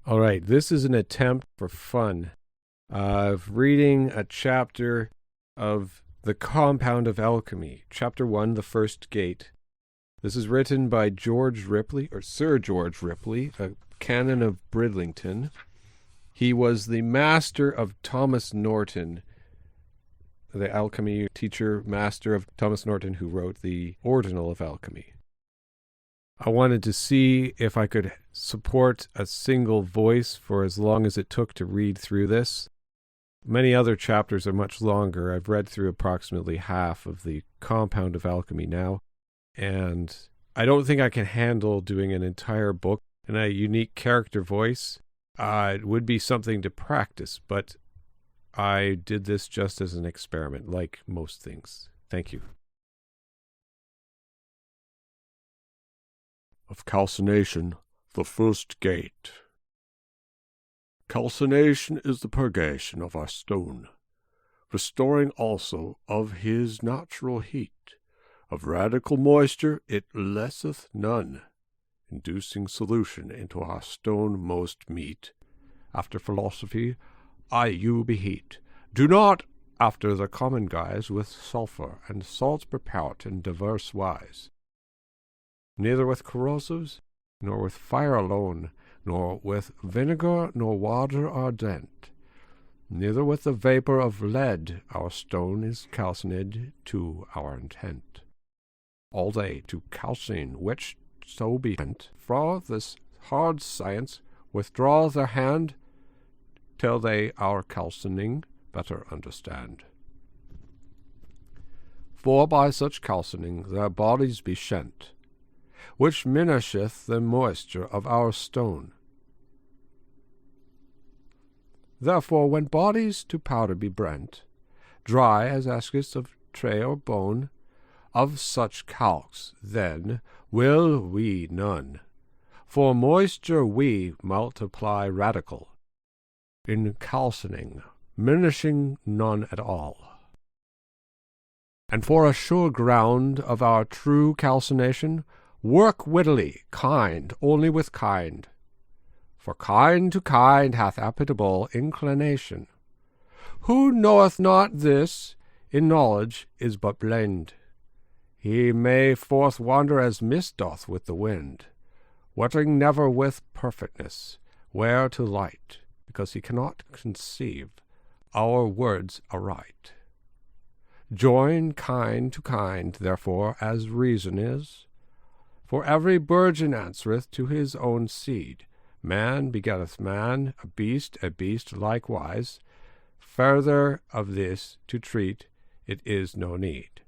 All right, this is an attempt for fun of reading a chapter of the Compound of Alchemy, Chapter 1, The First Gate. This is written by George Ripley, or Sir George Ripley, a canon of Bridlington. He was the master of Thomas Norton, the alchemy teacher, master of Thomas Norton, who wrote the Ordinal of Alchemy. I wanted to see if I could support a single voice for as long as it took to read through this. Many other chapters are much longer. I've read through approximately half of the Compound of Alchemy now, and I don't think I can handle doing an entire book in a unique character voice. It would be something to practice, but I did this just as an experiment, like most things. Thank you. Of calcination, the first gate. Calcination is the purgation of our stone, restoring also of his natural heat. Of radical moisture it lesseth none, inducing solution into our stone most meet. After philosophy, I you beheat. Do not, after the common guise, with sulphur and salts prepare it in diverse wise. Neither with corrosives, nor with fire alone, nor with vinegar, nor water ardent. Neither with the vapour of lead our stone is calcined to our intent. All they to calcine which so be bent, for this hard science withdraw their hand, till they our calcining better understand. For by such calcining their bodies be shent, which minisheth the moisture of our stone. Therefore, when bodies to powder be brent, dry as ashes of tray or bone, of such calx then will we none, for moisture we multiply radical, in calcining, minishing none at all. And for a sure ground of our true calcination, work wittily, kind only with kind. For kind to kind hath appetible inclination. Who knoweth not this, in knowledge is but blend. He may forth wander as mist doth with the wind, wetting never with perfectness, where to light, because he cannot conceive our words aright. Join kind to kind, therefore, as reason is. For every burgeon answereth to his own seed. Man begetteth man, a beast likewise. Further of this to treat it is no need.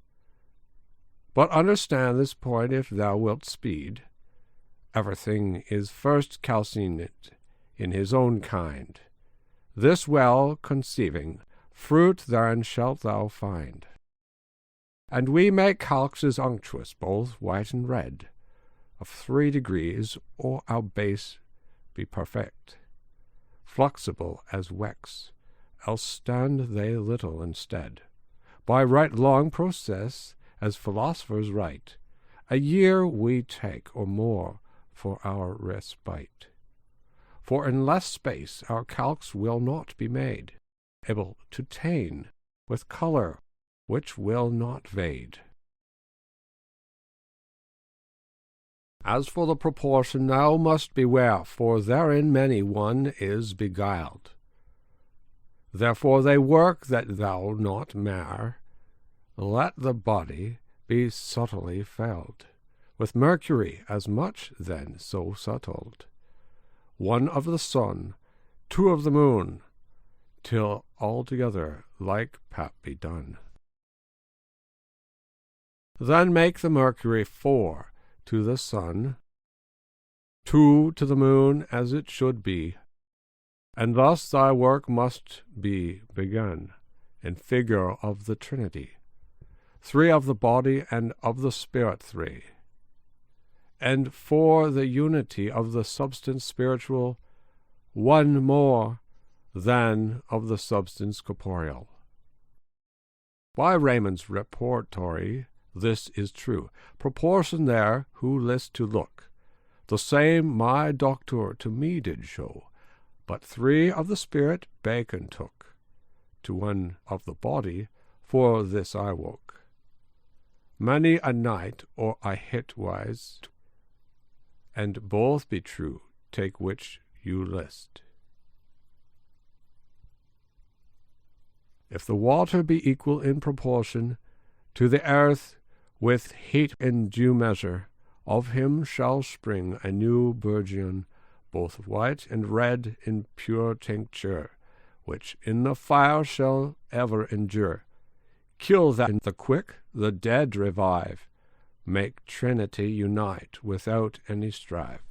But understand this point if thou wilt speed. Everything is first calcined in his own kind. This well conceiving, fruit therein shalt thou find. And we make calxes unctuous, both white and red, of 3 degrees, or our base be perfect, flexible as wax, else stand they little instead. By right long process, as philosophers write, a year we take or more for our respite. For in less space our calx will not be made, able to tain with colour which will not fade. As for the proportion thou must beware, for therein many one is beguiled. Therefore they work that thou not mar. Let the body be subtly felled, with mercury as much then so subtled. 1 of the sun, 2 of the moon, till altogether like pap be done. Then make the mercury 4 to the sun, 2 to the moon, as it should be, and thus thy work must be begun, in figure of the Trinity, 3 of the body and of the spirit 3, and for the unity of the substance spiritual 1 more than of the substance corporeal. By Raymond's repertory this is true. Proportion there, who list to look, the same my doctor to me did show, But 3 of the spirit Bacon took, to 1 of the body, for this I woke. Many a night or I hit wise, and both be true, take which you list. If the water be equal in proportion to the earth with heat in due measure, of him shall spring a new burgeon, both white and red in pure tincture, which in the fire shall ever endure. Kill that the quick, the dead revive, make Trinity unite without any strife.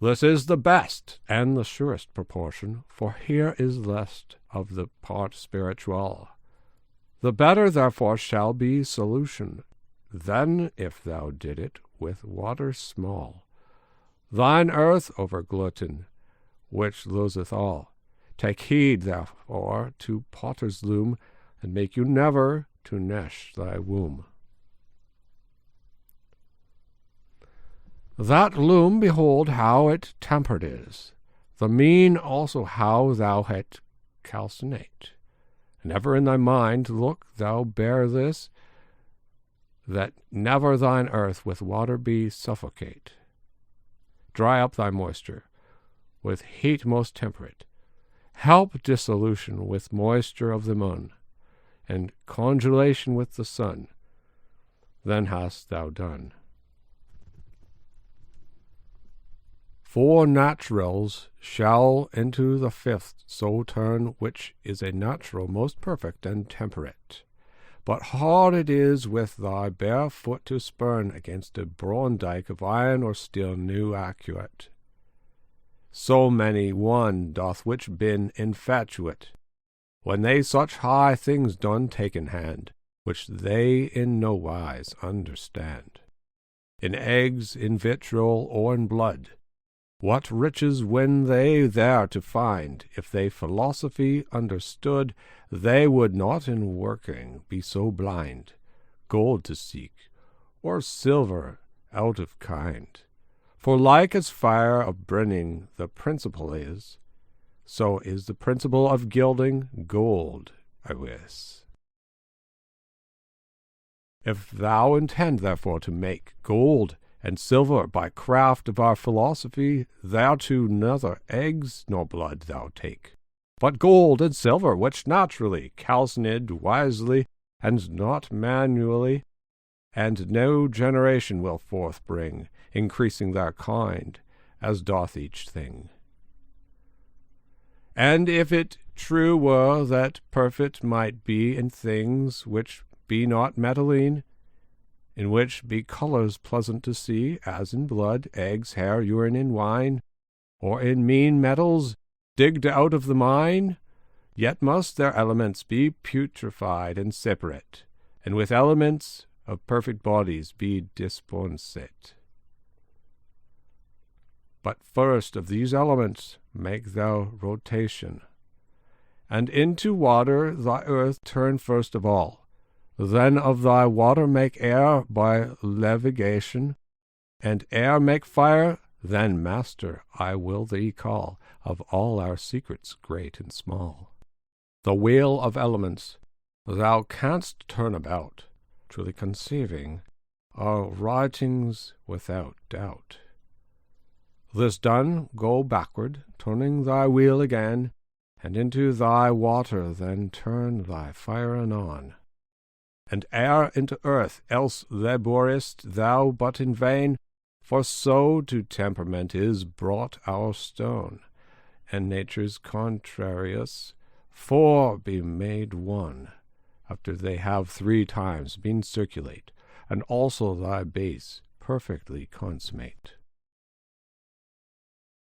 This is the best and the surest proportion, for here is less of the part spiritual. The better therefore shall be solution, than if thou did it with water small. Thine earth over gluten, which loseth all. Take heed, therefore, to potter's loom, and make you never to nesh thy womb. That loom, behold how it tempered is, the mean also how thou het calcinate. And ever in thy mind look thou bear this, that never thine earth with water be suffocate. Dry up thy moisture with heat most temperate. Help dissolution with moisture of the moon, and congelation with the sun. Then hast thou done. 4 naturals shall into the 5th so turn, which is a natural most perfect and temperate. But hard it is with thy bare foot to spurn against a brawn dike of iron or steel new accurate. So many one doth which been infatuate, when they such high things done take in hand, which they in no wise understand. In eggs, in vitriol, or in blood, what riches win they there to find? If they philosophy understood, they would not in working be so blind, gold to seek, or silver out of kind. For like as fire of burning the principle is, so is the principle of gilding gold, I wis. If thou intend therefore to make gold and silver by craft of our philosophy, thereto neither eggs nor blood thou take, but gold and silver, which naturally calcined wisely, and not manually, and no generation will forth bring, increasing their kind, as doth each thing. And if it true were that perfect might be in things which be not metalline, in which be colours pleasant to see, as in blood, eggs, hair, urine, in wine, or in mean metals digged out of the mine, yet must their elements be putrefied and separate, and with elements of perfect bodies be disposit. But first of these elements make thou rotation, and into water thy earth turn first of all. Then of thy water make air by levigation, and air make fire. Then, master, I will thee call of all our secrets great and small. The wheel of elements thou canst turn about, truly conceiving our writings without doubt. This done, go backward, turning thy wheel again, and into thy water then turn thy fire anon. And air into earth, else labourest thou but in vain, for so to temperament is brought our stone, and nature's contrarious, 4 be made one, after they have 3 times been circulate, and also thy base perfectly consummate.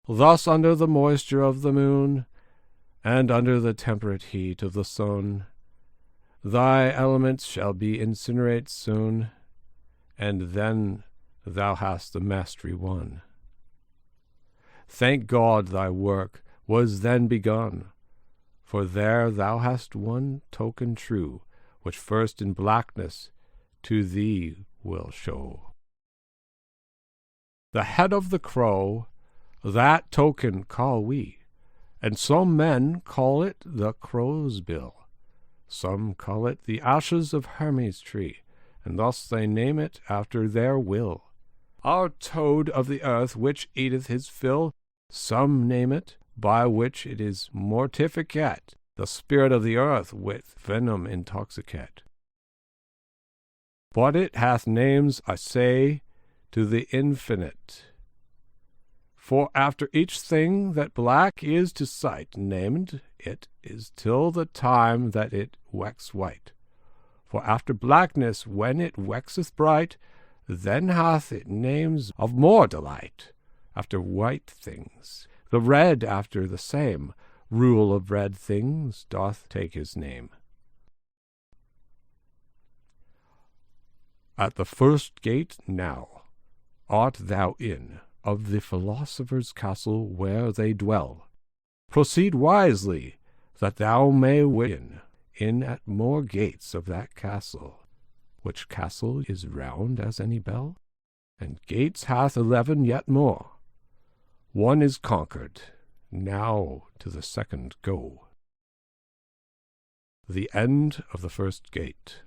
Thus under the moisture of the moon, and under the temperate heat of the sun, thy elements shall be incinerate soon, and then thou hast the mastery won. Thank God thy work was then begun, for there thou hast one token true, which first in blackness to thee will show. The head of the crow That token call we, and some men call it the crow's bill. Some call it the ashes of Hermes' tree, and thus they name it after their will. Our toad of the earth which eateth his fill, some name it, by which it is mortificate, the spirit of the earth with venom intoxicate. But it hath names, I say, to the infinite. For after each thing that black is to sight named, it is till the time that it wax white. For after blackness, when it waxeth bright, then hath it names of more delight. After white things, the red after the same, rule of red things doth take his name. At the first gate now art thou in, of the philosopher's castle where they dwell. Proceed wisely, that thou may win in at more gates of that castle, which castle is round as any bell, and gates hath 11 yet more. One is conquered, now to the second go. The end of the first gate.